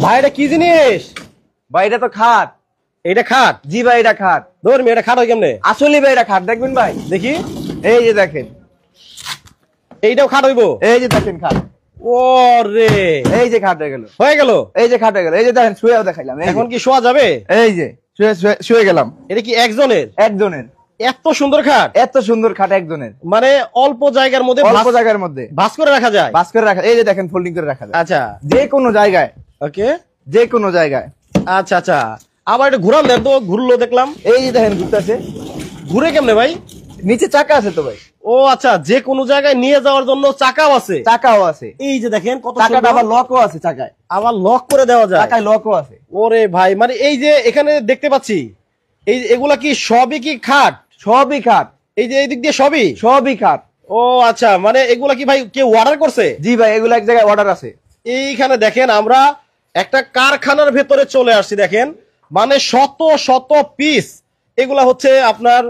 ভাই এটা কি জিনিস? ভাই এটা তো খাট। এটা খাট? জি ভাই এটা খাট। ধরুন এটা খাট হয় কেমনে? আসলে ভাই এটা খাট, দেখবেন ভাই, দেখি। এই যে দেখেন, এইটাও খাট হইব? এই যে দেখেন খাট। ওরে এই যে খাট হয়ে গেল, হয়ে গেল, এই যে খাট হয়ে গেল। এই যে দেখেন শুয়েও দেখাইলাম। এখন কি শোয়া যাবে? এই যে শুয়ে গেলাম। এটা কি একজনের? একজনের। এত সুন্দর খাট? এত সুন্দর খাট একজনের, মানে অল্প জায়গার মধ্যে, অল্প জায়গার মধ্যে ভাঁজ করে রাখা যায়। ভাঁজ করে রাখা, এই যে দেখেন ফোল্ডিং করে রাখা যায়। আচ্ছা, যে কোনো জায়গায়। ওকে, যে কোনো জায়গায়। আচ্ছা আচ্ছা। আবার এটা ঘুরান দেন তো, ঘুরলো দেখলাম। এই যে দেখেন ঘুরতেছে। ঘুরে কেমনে ভাই? নিচে চাকা আছে তো ভাই। ও আচ্ছা, যে কোনো জায়গায় নিয়ে যাওয়ার জন্য চাকাও আছে? চাকাও আছে। এই যে দেখেন কত চাকাটা সুন্দর। আবার লকও আছে, চাকায় আবার লক করে দেওয়া যায়। চাকায় লকও আছে। ওরে ভাই, মানে এই যে এখানে দেখতে পাচ্ছি, এই এগুলা কি সবই কি খাট? সবই খাট। এই যে এই দিক দিয়ে সবই খাট। ও আচ্ছা, মানে এগুলা কি ভাই কেউ অর্ডার করছে? জি ভাই, এগুলো এক জায়গায় অর্ডার আছে। এইখানে দেখেন আমরা একটা কারখানার ভেতরে চলে আসছি। দেখেন মানে শত শত পিস এগুলা হচ্ছে আপনার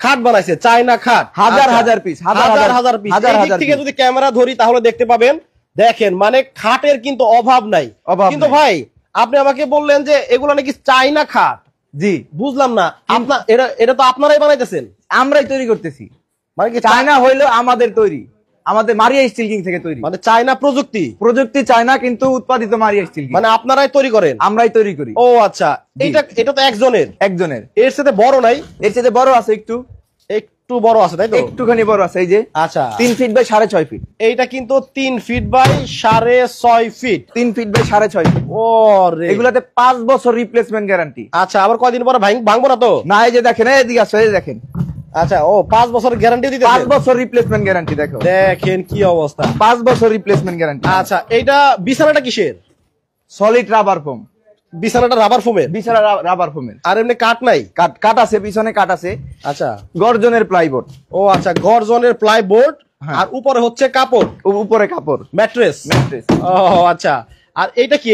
খাট বানাইছে, চায়না খাট। হাজার হাজার পিস, হাজার হাজার পিস। এই দিক থেকে যদি ক্যামেরা ধরি তাহলে দেখতে পাবেন। দেখেন মানে খাটের কিন্তু অভাব নাই। কিন্তু ভাই আপনি আমাকে বললেন যে এগুলা নাকি চায়না খাট। জি, বুঝলাম না, আপনার এটা তো আপনারাই বানাইতেছেন? আমরাই তৈরি করতেছি। মানে কি চায়না হইলো আমাদের তৈরি, আমাদের মারিয়া স্টিল কিং থেকে তৈরি। মানে চায়না প্রযুক্তি চায়না, কিন্তু উৎপাদিত মারিয়া স্টিল কিং। মানে আপনারাই তৈরি করেন? আমরাই তৈরি করি। ও আচ্ছা, এটা তো একজনের। এর সাথে বড় নাই? এর সাথে বড় আছে, একটু বড় আছে তাই তো? একটুখানি বড় আছে। এই যে আচ্ছা, 3 ফিট বাই 6.5 ফিট। এইটা কিন্তু 3 feet by 6.5 feet. 3 feet by 6.5 feet. ও রে, এগুলাতে 5 বছর রিপ্লেসমেন্ট গ্যারান্টি। আচ্ছা, আবার কয়দিন পরে ভাঙবো না তো? না, এই যে দেখেন, এদিকে আসো, এই যে দেখেন। আচ্ছা, ও 5 বছর গ্যারান্টি দিতে? 5 বছর রিপ্লেসমেন্ট গ্যারান্টি। দেখো, দেখেন কি অবস্থা। 5 বছর রিপ্লেসমেন্ট গ্যারান্টি। আচ্ছা, এইটা বিছানাটা কিসের? Solid rubber foam. বিছানাটা রাবার ফোমের? বিছানা রাবার ফোমের। আর এমনি কাঠ নাই? কাঠ আছে, পিছনে কাঠ আছে। আচ্ছা, গর্জনের প্লাইবোর্ড। ও আচ্ছা, গর্জনের প্লাইবোর্ড। আর উপরে হচ্ছে কাপড়? উপরে কাপড়, ম্যাট্রেস। ও আচ্ছা, আর এইটা কি?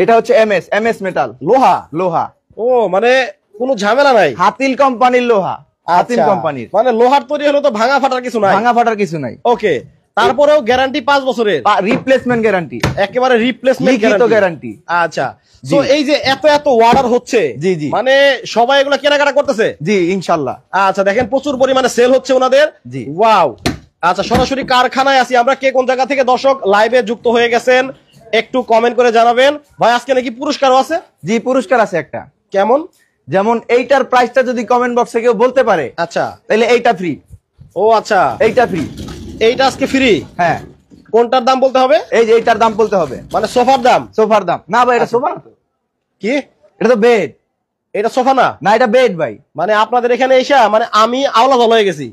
এটা হচ্ছে এমএস মেটাল, লোহা। ও মানে কোনো ঝামেলা নাই? হাতিল কোম্পানির লোহা। হাতিল কোম্পানির, মানে লোহার তৈরি হলো তো ভাঙা ফাটার কিছু নাই? ওকে, তারপরেও গ্যারান্টি 5 বছরের? রিপ্লেসমেন্ট গ্যারান্টি, একেবারে রিপ্লেসমেন্ট গ্যারান্টি। আচ্ছা, তো এই যে এত অর্ডার হচ্ছে, জি জি, মানে সবাই এগুলো কেনাকাটা করতেছে? জি ইনশাআল্লাহ। আচ্ছা, দেখেন প্রচুর পরিমাণে সেল হচ্ছে ওনাদের। জি, ওয়াও। আচ্ছা, সরাসরি কারখানায় আছি আমরা। কে কোন জায়গা থেকে দর্শক লাইভে যুক্ত হয়ে গেছেন একটু কমেন্ট করে জানাবেন। ভাই আজকে নাকি পুরস্কারও আছে? জি, পুরস্কার আছে একটা। কেমন? যেমন এইটার প্রাইসটা যদি কমেন্ট বক্সে কেউ বলতে পারে, আচ্ছা, তাহলে এইটা ফ্রি। ও আচ্ছা, এইটা ফ্রি। এইটা আজকে ফ্রি? হ্যাঁ। কোনটার দাম বলতে হবে? এই যে এইটার দাম বলতে হবে। মানে সোফার দাম? না ভাই, এটা সোফা না তো। কি? এটা তো বেড। এটা সোফা না? না, এটা বেড ভাই। মানে আপনাদের এখানে এসে মানে আমি আওলা জল হয়ে গেছি।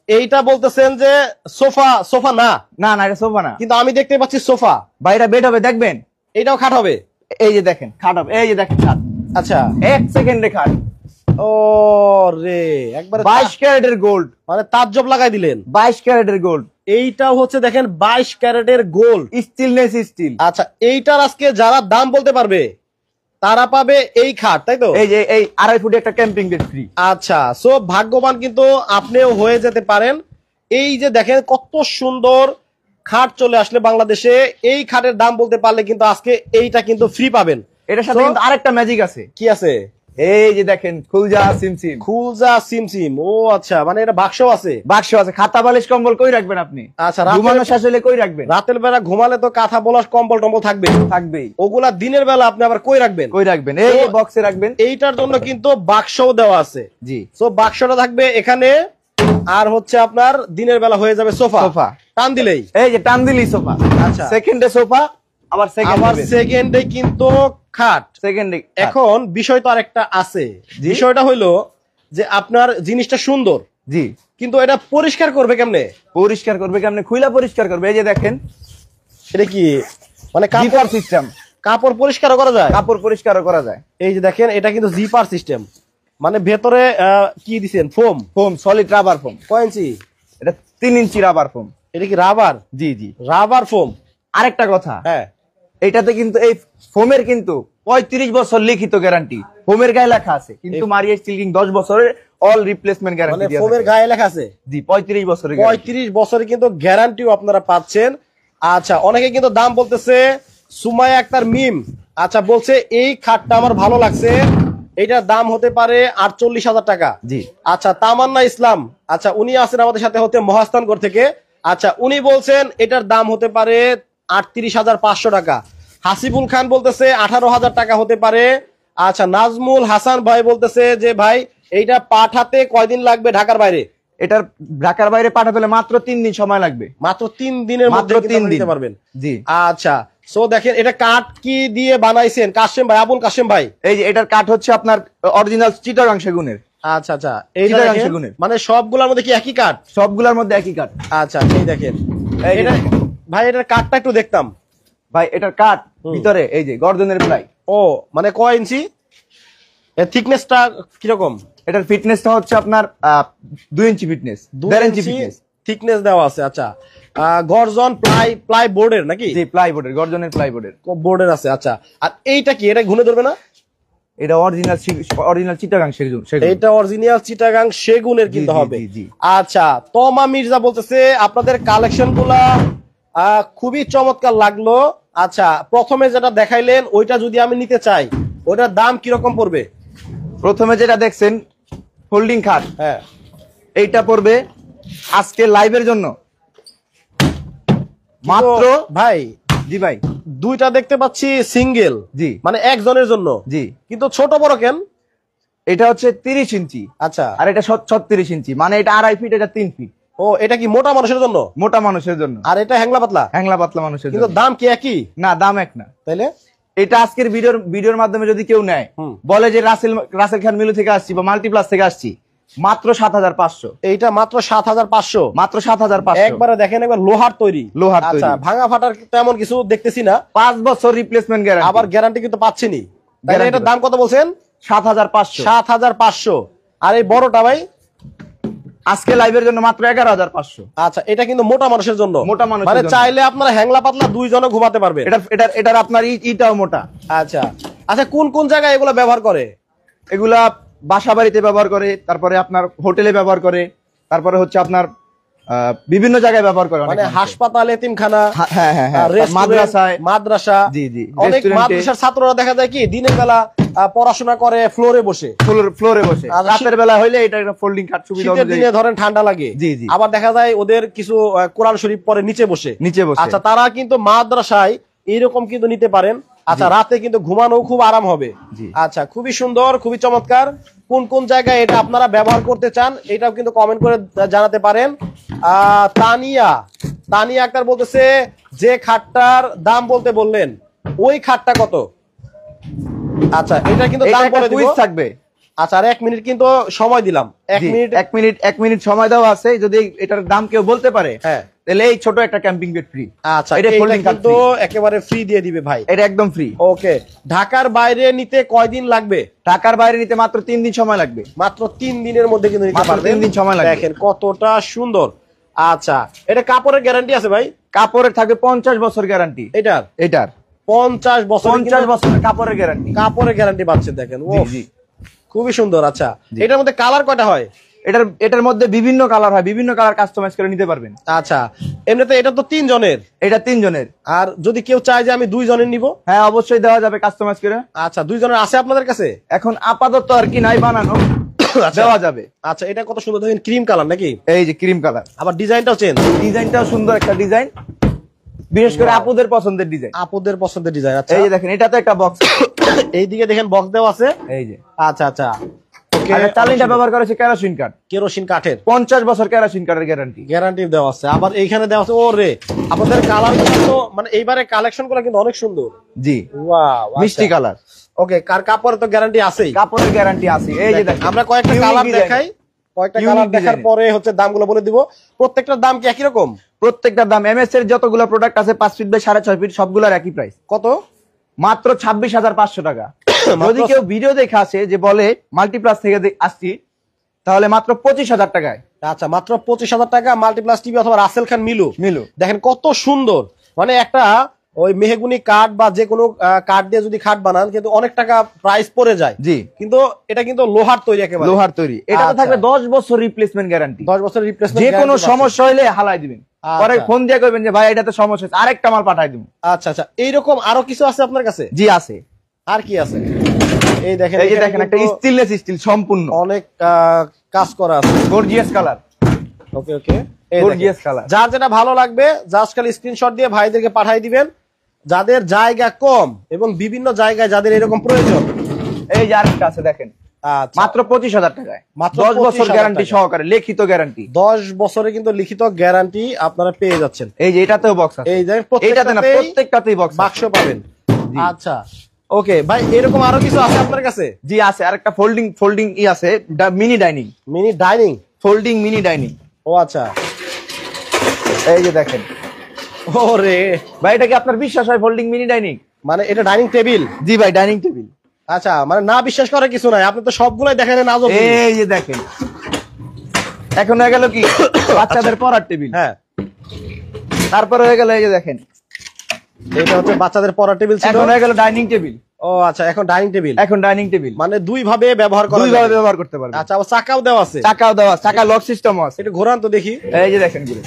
এইটা বলতেছেন যে সোফা না? না না, এটা সোফা না, কিন্তু আমি দেখতে পাচ্ছি সোফা। ভাই এটা বেড হবে, দেখবেন। এইটাও খাট হবে? এই যে দেখেন খাট হবে, এই যে দেখেন খাট। আচ্ছা, 1 সেকেন্ডে খাট। ও রে, একবারে 22 ক্যারেটের গোল্ড। মানে তাজ্জব লাগাই দিলেন। 22 ক্যারেটের গোল্ড। এইটাও হচ্ছে দেখেন 22 ক্যারেটের গোল্ড, স্টিলনেস স্টিল। আচ্ছা, এইটার আজকে যারা দাম বলতে পারবে তারা পাবে এই খাট, তাই তো? এই যে এই 2.5 ফুট একটা ক্যাম্পিং বেড ফ্রি। আচ্ছা, সো ভাগ্যবান কিন্তু আপনিও হয়ে যেতে পারেন। এই যে দেখেন কত সুন্দর খাট চলে আসলে বাংলাদেশে। এই খাটের দাম বলতে পারলে কিন্তু আজকে এইটা কিন্তু ফ্রি পাবেন। এটার সাথে কিন্তু আরেকটা ম্যাজিক আছে। কি আছে? এই যে দেখেন, খুলজা সিমসিম। ও আচ্ছা, মানে এটা বাক্স আছে? বাক্স আছে। খাতা বালিশ কম্বল কই রাখবেন আপনি? আচ্ছা, ঘুমানো শেষ হলে কই রাখবেন? রাতের বেলা ঘুমালে তো কাঁথা বলাস কম্বল টম্বল থাকবেই। ওগুলা দিনের বেলা আপনি আবার কই রাখবেন? এই বক্সে রাখবেন। এইটার জন্য কিন্তু বাক্সও দেওয়া আছে। জি, তো বাক্সটা থাকবে এখানে। আর হচ্ছে আপনার দিনের বেলা হয়ে যাবে সোফা। টান দিলেই, এই যে টান দিলেই সোফা। আচ্ছা, সেকেন্ডে সোফা, আবার সেকেন্ডে কিন্তু খাট। এখন বিষয় তো আরেকটা আছে। বিষয়টা হইলো যে আপনার জিনিসটা সুন্দর, জি, কিন্তু এটা পরিষ্কার করবে কেমনে? খুইলা পরিষ্কার করবে। এই যে দেখেন, এটা কি মানে কাপড় সিস্টেম? কাপড় পরিষ্কার করা যায়? কাপড় পরিষ্কার করা যায়। এই যে দেখেন, এটা কিন্তু জিপার সিস্টেম। মানে ভেতরে কি দিছেন? Foam, solid rubber foam. কয় ইঞ্চি? এটা 3 ইঞ্চি রাবার ফোম। এটা কি রাবার? জি জি, রাবার ফোম। আরেকটা কথা, হ্যাঁ, এটাতে কিন্তু এই ফোমের কিন্তু 35 বছর লিখিত গ্যারান্টি। ফোমের গায়ে লেখা আছে, কিন্তু মারিয়া স্টিল কিং 10 বছরের অল রিপ্লেসমেন্ট গ্যারান্টি। ফোমের গায়ে লেখা আছে? জি, 35 বছরের 35 বছরের কিন্তু গ্যারান্টিও আপনারা পাচ্ছেন। আচ্ছা, অনেকে কিন্তু দাম বলতেছে। সুমাইয়া আক্তার মিম আচ্ছা বলছে এই খাটটা আমার ভালো লাগছে, এটার দাম হতে পারে 48,000 টাকা। জি। আচ্ছা, তামান্না ইসলাম আচ্ছা উনি আছেন আমাদের সাথে হতে মহাস্থানগড় থেকে। আচ্ছা, উনি বলছেন এটার দাম হতে পারে 38,500 টাকা। হাসিবুল খান বলতেছে 18,000 টাকা হতে পারে। আচ্ছা, নাজমুল হাসান ভাই বলতেছে যে ভাই এইটা পাঠাতে কয়দিন লাগবে ঢাকার বাইরে? এটার ঢাকার বাইরে পাঠাতে হলে মাত্র 3 দিন সময় লাগবে। মাত্র 3 দিনের মধ্যে নিতে পারবেন। জি। আচ্ছা, সো দেখেন এটা কাঠ কি দিয়ে বানাইছেন কাশেম ভাই, আবুল কাশেম ভাই? এই যে এটার কাঠ হচ্ছে আপনার অরিজিনাল চিটাগাং সেগুনের। আচ্ছা আচ্ছা, এইটা দেখেন মানে সবগুলোর মধ্যে কি একই কাঠ? সবগুলোর মধ্যে একই কাঠ। আচ্ছা, এই দেখেন এটা ভাই, এটার কাঠটা একটু দেখতাম ভাই। এটার কাঠ ভিতরে এই যে গর্দনের প্লাই। ও মানে কয় ইঞ্চি? এর থিকনেসটা কিরকম? এটার ফিটনেসটা হচ্ছে আপনার 2 ইঞ্চি ফিটনেস, 1.5 ইঞ্চি ফিটনেস থিকনেস দেওয়া আছে। আচ্ছা, গর্জন প্লাই বোর্ডের নাকি? জি, প্লাই বোর্ডের, গর্জনের প্লাই বোর্ডের আছে। আচ্ছা, আর এইটা কি, এটা ঘুরে ধরবে না? এটা অরিজিনাল চিটাগাং সেগুন। এটা অরিজিনাল চিটাগাং সেগুনের কিন্তু হবে। আচ্ছা, তমা মির্জা বলতেছে আপনাদের কালেকশন গুলা খুবই চমৎকার লাগলো। আচ্ছা, প্রথমে যেটা দেখাইলেন ওইটা যদি আমি নিতে চাই ওইটার দাম কিরকম পড়বে? প্রথমে যেটা দেখছেন ফোল্ডিং খাট, হ্যাঁ, এইটা পড়বে আজকে লাইভের জন্য মাত্র ভাই। জি ভাই, দুইটা দেখতে পাচ্ছি সিঙ্গেল। জি, মানে একজনের জন্য। জি, কিন্তু ছোট বড় কেন? এটা হচ্ছে 30 ইঞ্চি। আচ্ছা, আর এটা 36 ইঞ্চি, মানে এটা 2.5 ফিট, এটা 3 ফিট। ও, এটা কি মোটা মানুষের জন্য? মোটা মানুষের জন্য। আর এটা হ্যাংলা পাতলা? হ্যাংলা পাতলা মানুষের জন্য। কিন্তু দাম কি একই? না, দাম এক না। তাইলে এটা আজকের ভিডিওর মাধ্যমে যদি কেউ নেয়, বলে যে রাসেল খান মিলু থেকে আসছি বা মাল্টিপ্লাস থেকে আসছি, মাত্র 7,500। এইটা মাত্র 7,500? মাত্র 7,500। একবারে দেখেন, একবার লোহার তৈরি। আচ্ছা, ভাঙা ফাটার তেমন কিছু দেখতেছি না। 5 বছর রিপ্লেসমেন্ট গ্যারান্টি। আবার গ্যারান্টি কিন্তু পাচ্ছেনি। তাহলে এটার দাম কত বলছেন? 7,500। 7,500। আর এই বড়টা ভাই? আজকে লাইভের জন্য মাত্র 11,500। আচ্ছা, এটা কিন্তু মোটা মানুষের জন্য। মোটা মানুষের মানে জন্য। চাইলে আপনারা হ্যাংলা পাতলা দুইজনে ঘুমাতে পারবে। এটার আপনার ইটাও মোটা। আচ্ছা আচ্ছা, কোন কোন জায়গায় এগুলো ব্যবহার করে? এগুলা বাসা বাড়িতে ব্যবহার করে, তারপরে আপনার হোটেলে ব্যবহার করে, তারপরে হচ্ছে আপনার বিভিন্ন জায়গায় ব্যবহার করে। মানে হাসপাতাল, এতিমখানা, হ্যাঁ হ্যাঁ হ্যাঁ, মাদ্রাসা। জি জি, অনেক মাদ্রাসার ছাত্ররা দেখা যায় কি দিনের বেলা পড়াশোনা করে ফ্লোরে বসে। রাতের বেলা হইলে এটা একটা ফোল্ডিং খাট সুবিধা। শীতের দিনে ধরেন ঠান্ডা লাগে। জি জি। আবার দেখা যায় ওদের কিছু কোরআন শরীফ পড়ে নিচে বসে। আচ্ছা, তারা কিন্তু মাদ্রাসায় এইরকম কিন্তু নিতে পারেন। আচ্ছা, রাতে কিন্তু ঘুমানো খুব আরাম হবে। আচ্ছা, খুবই সুন্দর, খুবই চমৎকার। কোন কোন জায়গায় এটা আপনারা ব্যবহার করতে চান এটাও কিন্তু কমেন্ট করে জানাতে পারেন। তানিয়া আক্তার বলতেছে যে খাটটার দাম বলতে বললেন ওই খাটটা কত? আচ্ছা, এটা কিন্তু দাম বলে দিব থাকবে। আচ্ছা, আর 1 মিনিট কিন্তু সময় দিলাম। 1 মিনিট সময় দেওয়া আছে। যদি এটার দাম কেউ বলতে পারে, হ্যাঁ, তাহলে এই ছোট একটা ক্যাম্পিং বেড ফ্রি। আচ্ছা, এটা কিন্তু একেবারে ফ্রি দিয়ে দিবে ভাই। এটা একদম ফ্রি। ওকে, ঢাকার বাইরে নিতে কয়দিন লাগবে? ঢাকার বাইরে নিতে মাত্র 3 দিন সময় লাগবে। মাত্র 3 দিনের মধ্যে কিন্তু নিতে পারবেন। 3 দিন সময় লাগবে। দেখেন কতটা সুন্দর। আচ্ছা, এটা কাপড়ের গ্যারান্টি আছে ভাই? কাপড়ের থাকবে 50 বছর গ্যারান্টি। এটার 50 বছরের কাপড়ের গ্যারান্টি পাচ্ছেন। দেখেন, ও খুবই সুন্দর। আচ্ছা, এটার মধ্যে কালার কয়টা হয়? এটার মধ্যে বিভিন্ন কালার হয়, বিভিন্ন কালার কাস্টমাইজ করে নিতে পারবেন। আচ্ছা, এমনিতে এটা তো 3 জনের। এটা 3 জনের। আর যদি কেউ চায় যে আমি 2 জনের নিব? হ্যাঁ, অবশ্যই দেওয়া যাবে কাস্টমাইজ করে। আচ্ছা, 2 জনের আছে আপনাদের কাছে? এখন আপাতত আর কি নাই বানানো, দেওয়া যাবে। আচ্ছা, এটা কত সুন্দর দেখেন, ক্রিম কালার নাকি? এই যে ক্রিম কালার। আবার ডিজাইনটাও চেঞ্জ। ডিজাইনটাও সুন্দর একটা ডিজাইন, বিশেষ করে আপুদের পছন্দের ডিজাইন। আচ্ছা, এই যে দেখেন, এটা তো একটা বক্স। এইদিকে দেখেন বক্স দেওয়া আছে। এই যে। আচ্ছা আচ্ছা, চালিটা ব্যবহার করেছে কেরোসিন কাঠের। 50 বছর কেরোসিন কাঠের গ্যারান্টি দেওয়া আছে। আবার এইখানে দেওয়া আছে। ওরে, আপনাদের কালার গুলো মানে এইবারে কালেকশন গুলো কিন্তু অনেক সুন্দর। জি, ওয়াও, মিষ্টি কালার। ওকে, কার কাপড়ে তো গ্যারান্টি আছেই। কাপড়ের গ্যারান্টি আছে। এই যে দেখেন, আমরা কয়েকটা কালার দেখাই, কয়েকটা কালার দেখার পরে হচ্ছে দামগুলো বলে দিব। প্রত্যেকটার দাম কি একই রকম? প্রত্যেকটার দাম এমএস এর যতগুলো প্রোডাক্ট আছে 5 ফিট বাই 6.5 ফিট সবগুলোর একই প্রাইস। কত? মাত্র 26,500 টাকা। যদি কেউ ভিডিও দেখে আসে যে বলে মাল্টিপ্লাস থেকে আসছি, তাহলে মাত্র 25,000 টাকায়। আচ্ছা, মাত্র 25,000 টাকা মাল্টিপ্লাস টিভি অথবা রাসেল খান মিলু। দেখেন কত সুন্দর, মানে একটা ওই মেহগুনি কাঠ বা যে কোনো কাঠ দিয়ে যদি খাট বানান কিন্তু অনেক টাকা প্রাইস পড়ে যায়। জি, কিন্তু এটা কিন্তু লোহার তৈরি, একেবারে লোহার তৈরি। এটা থাকবে 10 বছর রিপ্লেসমেন্ট গ্যারান্টি। 10 বছর রিপ্লেসমেন্ট, যে কোনো সমস্যা হলে হালাই দিবেন, পরে ফোন দিয়ে কইবেন যে ভাই এটাতে সমস্যা হচ্ছে, আরেকটা মাল পাঠাই দিবেন। আচ্ছা আচ্ছা, এইরকম আরো কিছু আছে আপনার কাছে? জি আছে। আর কি আছে? এই দেখেন, এই যে দেখেন একটা স্টেনলেস স্টিল সম্পূর্ণ অনেক কাজ করা আছে, গর্জিয়াস কালার। ওকে ওকে, গর্জিয়াস কালার। যার যেটা ভালো লাগবে জাস্ট খালি স্ক্রিনশট দিয়ে ভাইদেরকে পাঠিয়ে দিবেন। যাদের জায়গা কম এবং বিভিন্ন জায়গায় যাদের এরকম প্রয়োজন, এই যে আরেকটা আছে দেখেন, মাত্র 25,000 টাকায়, মাত্র 10 বছর গ্যারান্টি সহকারে, লিখিত গ্যারান্টি। 10 বছরে কিন্তু লিখিত গ্যারান্টি আপনারা পেয়ে যাচ্ছেন। এই যে এটাতেও বক্স আছে, এই যে প্রত্যেকটাতেই বক্স বাক্স পাবেন। আচ্ছা ওকে ভাই, এরকম আরো কিছু আছে আপনার কাছে? জি আছে, আরেকটা ফোল্ডিং ই আছে, mini dining. Folding mini dining. ও আচ্ছা, এই যে দেখেন। ওরে ভাই, এটা কি আপনার বিশ্বাস হয় ফোল্ডিং মিনি ডাইনিং? মানে এটা ডাইনিং টেবিল? জি ভাই, ডাইনিং টেবিল। আচ্ছা, মানে না বিশ্বাস করার কিছু নাই, আপনি তো সবগুলাই দেখেন। এই যে দেখেন, এখন হয়ে গেল কি বাচ্চাদের পড়ার টেবিল। হ্যাঁ, তারপরে হয়ে গেল এই যে দেখেন, এটা হচ্ছে বাচ্চাদের পড়ার টেবিল, এখন হয়ে গেল ডাইনিং টেবিল। ও আচ্ছা, এখন ডাইনিং টেবিল মানে দুই ভাবে ব্যবহার করতে পারবে। আচ্ছা, আবার চাকাও দেওয়া আছে? চাকা লক সিস্টেমও আছে। এটা ঘোরান তো দেখি। এই যে দেখেন ঘুরে।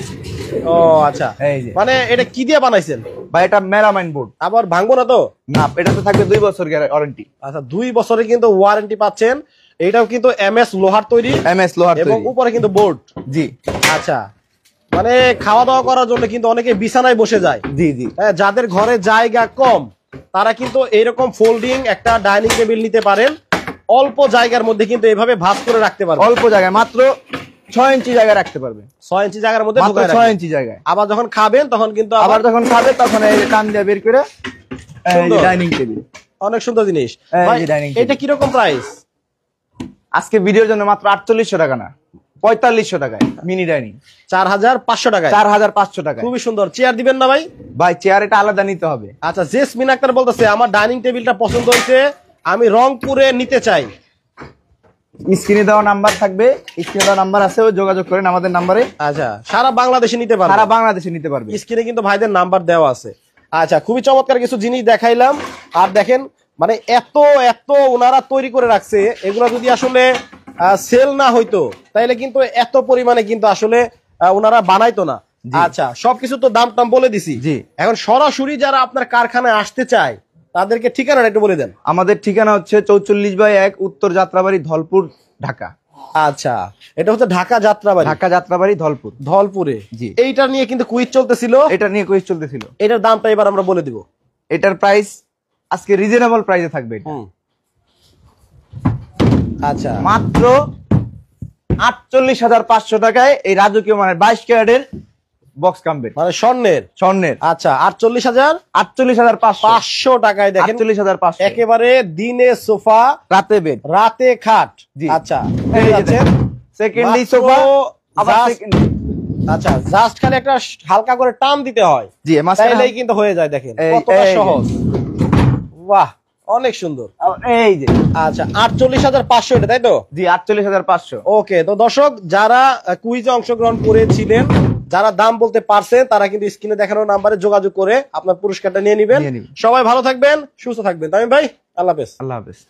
ও আচ্ছা, এই যে মানে এটা কি দিয়ে বানাইছেন ভাই? এটা মেলামাইন বোর্ড। আবার ভাঙবো না তো? না, এটাতে থাকবে 2 বছর ওয়ারেন্টি। আচ্ছা, 2 বছরের কিন্তু ওয়ারেন্টি পাচ্ছেন। এটাও কিন্তু এমএস লোহার তৈরি, এবং উপরে কিন্তু বোর্ড। জি আচ্ছা, মানে খাওয়া দাওয়া করার জন্য কিন্তু অনেকে বিছানায় বসে যায়। জি জি, যাদের ঘরে জায়গা কম তারা কিন্তু এইরকম ফোল্ডিং একটা ডাইনিং টেবিল নিতে পারেন। অল্প জায়গার মধ্যে কিন্তু এইভাবে ভাঁজ করে রাখতে পারবেন। অল্প জায়গায় মাত্র 6 ইঞ্চি জায়গা রাখতে পারবে। 6 ইঞ্চি জায়গার মধ্যে, 6 ইঞ্চি জায়গায়। আবার যখন খাবেন তখন কিন্তু তখন এই কান দিয়ে বের করে ডাইনিং টেবিল। অনেক সুন্দর জিনিস। এটা কিরকম প্রাইস? আজকে ভিডিওর জন্য মাত্র 4800 টাকা না, 4500 টাকায় মিনি ডাইনিং। 4500 টাকায়? 4500 টাকা। খুবই সুন্দর। চেয়ার দিবেন না ভাই? ভাই চেয়ার এটা আলাদা নিতে হবে। আচ্ছা, জেসমিন আক্তার বলতেছে আমার ডাইনিং টেবিলটা পছন্দ হয়েছে, আমি রংপুরে নিতে চাই। স্ক্রিনে দেওয়া নাম্বার থাকবে, স্ক্রিনে দেওয়া নাম্বার আছে, যোগাযোগ করেন আমাদের নাম্বারে। আচ্ছা, সারা বাংলাদেশে নিতে পারবে? সারা বাংলাদেশে নিতে পারবে। স্ক্রিনে কিন্তু ভাইদের নাম্বার দেওয়া আছে। আচ্ছা, খুবই চমৎকার কিছু জিনিস দেখাইলাম। আর দেখেন, মানে এত ওনারা তৈরি করে রাখছে, এগুলো যদি আসলে সেল না হইতো তাইলে কিন্তু এত পরিমাণে কিন্তু আসলে ওনারা বানাইতো না। আচ্ছা, সবকিছু তো দাম টাম বলে দিছি। জি, এখন সরাসরি যারা আপনার কারখানায় আসতে চায় তাদেরকে ঠিকানাটা একটু বলে দেন। আমাদের ঠিকানা হচ্ছে 44/1 উত্তর যাত্রাবাড়ি, ধলপুর, ঢাকা। আচ্ছা, এটা হচ্ছে ঢাকা যাত্রাবাড়ি, ধলপুরে। জি, এইটা নিয়ে কিন্তু কুইজ চলতেছিল। এটার দামটা এবার আমরা বলে দিব। এটার প্রাইস আজকে রিজনেবল প্রাইসে থাকবে। আচ্ছা, মাত্র 48,500 টাকায় এই রাজকীয় মানে 22 ক্যারেটের বক্স কাম্বের, মানে স্বর্ণের। আচ্ছা, 48,500 টাকায় দেখেন, 48,500 একেবারে দিনে সোফা, রাতে বেড, রাতে খাট। আচ্ছা, সেকেন্ডলি সোফা। আচ্ছা, জাস্ট খালি একটা হালকা করে টান দিতে হয়, তাইলেই কিন্তু হয়ে যায়। দেখেন কতটা সহজ। বাহ, অনেক সুন্দর। এই যে আচ্ছা, 48,500 এটা, তাই তো? জি, 48,500। ওকে, তো দর্শক যারা কুইজে অংশগ্রহণ করেছিলেন, যারা দাম বলতে পারছেন, তারা কিন্তু স্ক্রিনে দেখানো নাম্বারে যোগাযোগ করে আপনার পুরস্কারটা নিয়ে নেবেন। সবাই ভালো থাকবেন, সুস্থ থাকবেন। তামিম ভাই, আল্লাহ হাফেজ।